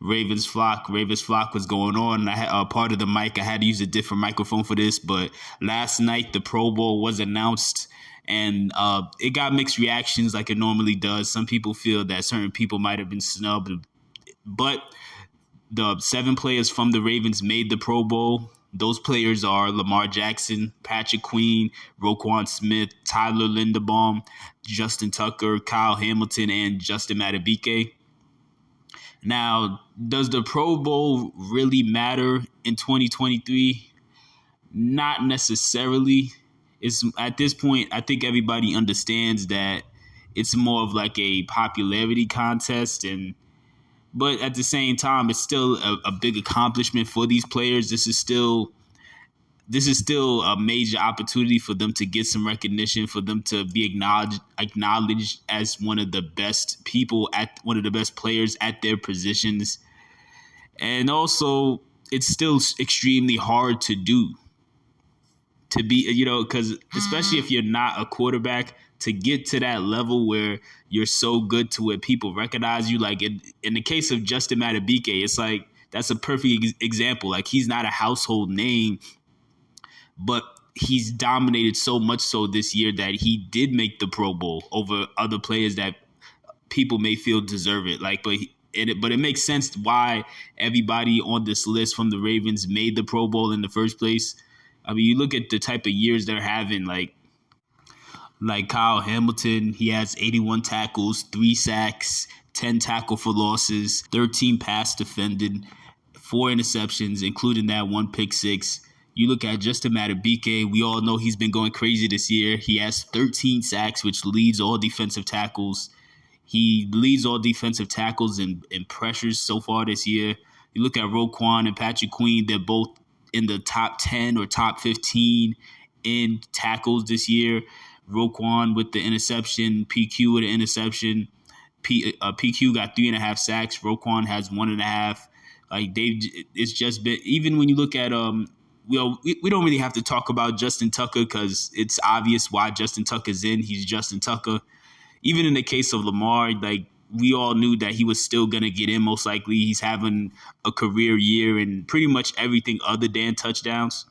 Ravens Flock. Ravens Flock was going on. I had part of the mic. I had to use a different microphone for this, but last night the Pro Bowl was announced, and it got mixed reactions like it normally does. Some people feel that certain people might have been snubbed, but the 7 players from the Ravens made the Pro Bowl. Those players are Lamar Jackson, Patrick Queen, Roquan Smith, Tyler Linderbaum, Justin Tucker, Kyle Hamilton, and Justin Madubuike. Now, does the Pro Bowl really matter in 2023? Not necessarily. It's at this point, I think everybody understands that it's more of like a popularity contest, but at the same time, it's still a big accomplishment for these players. This is still a major opportunity for them to get some recognition, for them to be acknowledged as one of the best one of the best players at their positions. And also, it's still extremely hard to do. To be, because especially if you're not a quarterback, to get to that level where you're so good to where people recognize you. Like in the case of Justin Madubuike, it's like that's a perfect example. Like he's not a household name, but he's dominated so much so this year that he did make the Pro Bowl over other players that people may feel deserve it. But it makes sense why everybody on this list from the Ravens made the Pro Bowl in the first place. I mean, you look at the type of years they're having, like Kyle Hamilton, he has 81 tackles, 3 sacks, 10 tackle for losses, 13 pass defended, 4 interceptions, including that 1 pick six. You look at Justin Madubuike, we all know he's been going crazy this year. He has 13 sacks, which leads all defensive tackles. He leads all defensive tackles in pressures so far this year. You look at Roquan and Patrick Queen, they're both in the top 10 or top 15 in tackles this year. Roquan with the interception, PQ with the interception. PQ got 3.5 sacks. Roquan has 1.5. It's just been, even when you look at we don't really have to talk about Justin Tucker because it's obvious why Justin Tucker's in. He's Justin Tucker. Even in the case of Lamar, we all knew that he was still going to get in most likely. He's having a career year and pretty much everything other than touchdowns.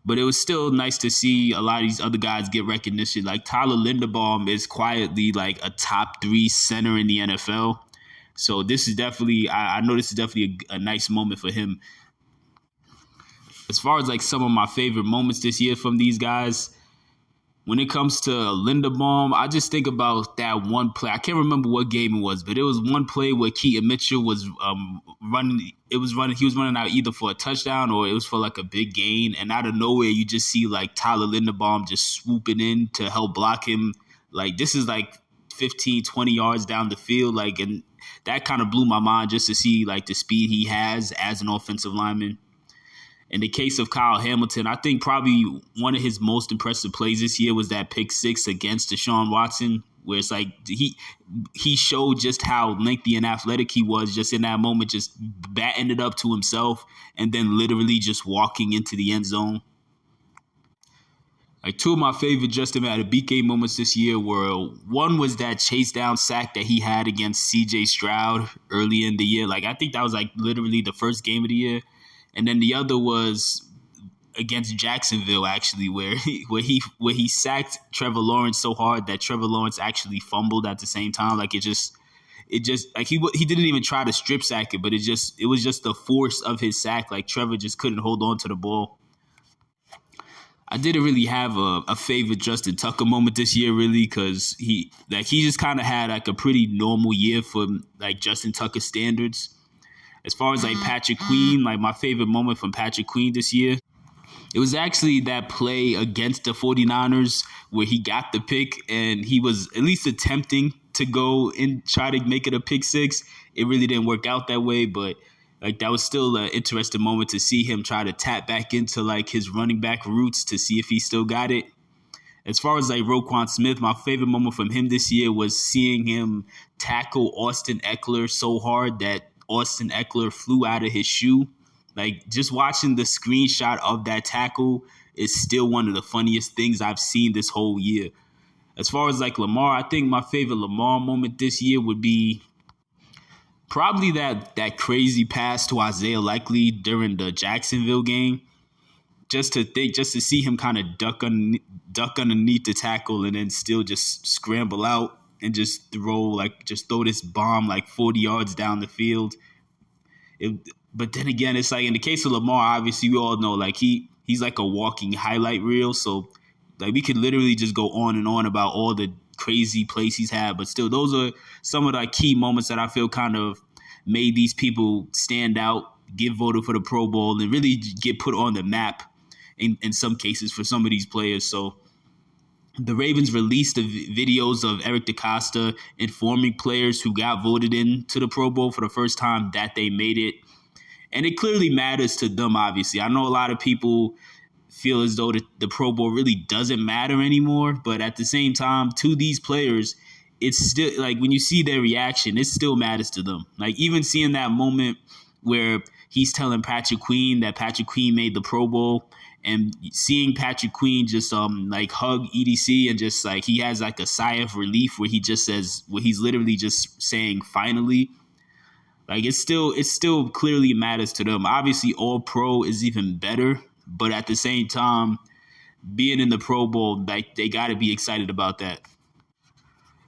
But it was still nice to see a lot of these other guys get recognition. Like Tyler Linderbaum is quietly like a top 3 center in the NFL. So this is definitely, I know this is definitely a nice moment for him. As far as like some of my favorite moments this year from these guys, when it comes to Linderbaum, I just think about that one play. I can't remember what game it was, but it was one play where Keaton Mitchell was running. He was running out either for a touchdown or it was for like a big gain. And out of nowhere, you just see like Tyler Linderbaum just swooping in to help block him. Like this is like 15, 20 yards down the field. And that kind of blew my mind just to see like the speed he has as an offensive lineman. In the case of Kyle Hamilton, I think probably one of his most impressive plays this year was that pick six against Deshaun Watson, where it's like he showed just how lengthy and athletic he was just in that moment, just batting it up to himself and then literally just walking into the end zone. Like 2 of my favorite Justin Madubuike moments this year were, one was that chase down sack that he had against CJ Stroud early in the year. I think that was literally the first game of the year. And then the other was against Jacksonville, actually, where he sacked Trevor Lawrence so hard that Trevor Lawrence actually fumbled at the same time. He didn't even try to strip sack it, but it was just the force of his sack. Trevor just couldn't hold on to the ball. I didn't really have a favorite Justin Tucker moment this year, really, because he just kind of had a pretty normal year for Justin Tucker standards. As far as Patrick Queen, my favorite moment from Patrick Queen this year, it was actually that play against the 49ers where he got the pick and he was at least attempting to go and try to make it a pick six. It really didn't work out that way, but that was still an interesting moment to see him try to tap back into his running back roots to see if he still got it. As far as Roquan Smith, my favorite moment from him this year was seeing him tackle Austin Eckler so hard that Austin Eckler flew out of his shoe. Just watching the screenshot of that tackle is still one of the funniest things I've seen this whole year. As far as Lamar, I think my favorite Lamar moment this year would be Probably that crazy pass to Isaiah Likely during the Jacksonville game, just to see him kind of duck underneath the tackle and then still just scramble out and just throw this bomb like 40 yards down the field. It, but then again, it's like in the case of Lamar, obviously we all know like he's like a walking highlight reel. So like we could literally just go on and on about all the crazy plays he's had, but still those are some of the key moments that I feel kind of made these people stand out, get voted for the Pro Bowl, and really get put on the map in some cases for some of these players. So the Ravens released the videos of Eric DeCosta informing players who got voted into the Pro Bowl for the first time that they made it. And it clearly matters to them, obviously. I know a lot of people feel as though the Pro Bowl really doesn't matter anymore. But at the same time, to these players, it's still like when you see their reaction, it still matters to them. Like even seeing that moment where he's telling Patrick Queen that Patrick Queen made the Pro Bowl, and seeing Patrick Queen just like hug EDC and just like he has like a sigh of relief where he just says where he's literally just saying finally. Like it still clearly matters to them. Obviously, All Pro is even better, but at the same time, being in the Pro Bowl, like they got to be excited about that.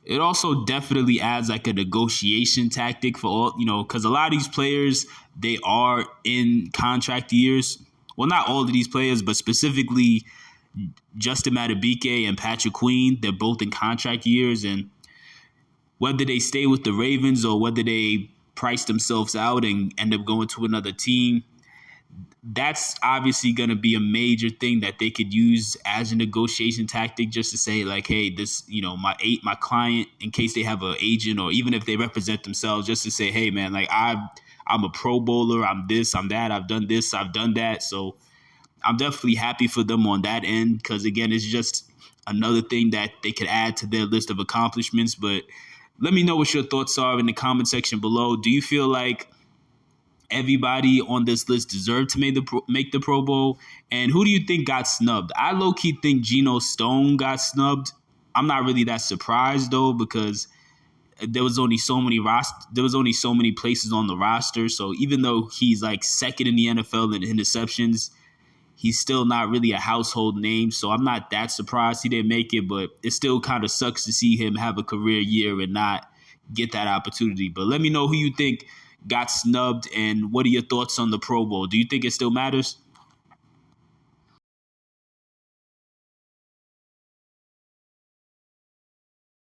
It also definitely adds like a negotiation tactic for all, because a lot of these players, they are in contract years. Well, not all of these players, but specifically Justin Madubuike and Patrick Queen, they're both in contract years. And whether they stay with the Ravens or whether they price themselves out and end up going to another team, that's obviously going to be a major thing that they could use as a negotiation tactic, just to say like, hey, this, my client, in case they have an agent or even if they represent themselves, just to say, hey, man, like I'm a Pro Bowler, I'm this, I'm that, I've done this, I've done that. So I'm definitely happy for them on that end because, again, it's just another thing that they could add to their list of accomplishments. But let me know what your thoughts are in the comment section below. Do you feel like everybody on this list deserved to make the Pro Bowl? And who do you think got snubbed? I low-key think Geno Stone got snubbed. I'm not really that surprised, though, because there was only so many places on the roster. So even though he's like second in the NFL in interceptions, he's still not really a household name. So I'm not that surprised he didn't make it, but it still kind of sucks to see him have a career year and not get that opportunity. But let me know who you think got snubbed and what are your thoughts on the Pro Bowl? Do you think it still matters?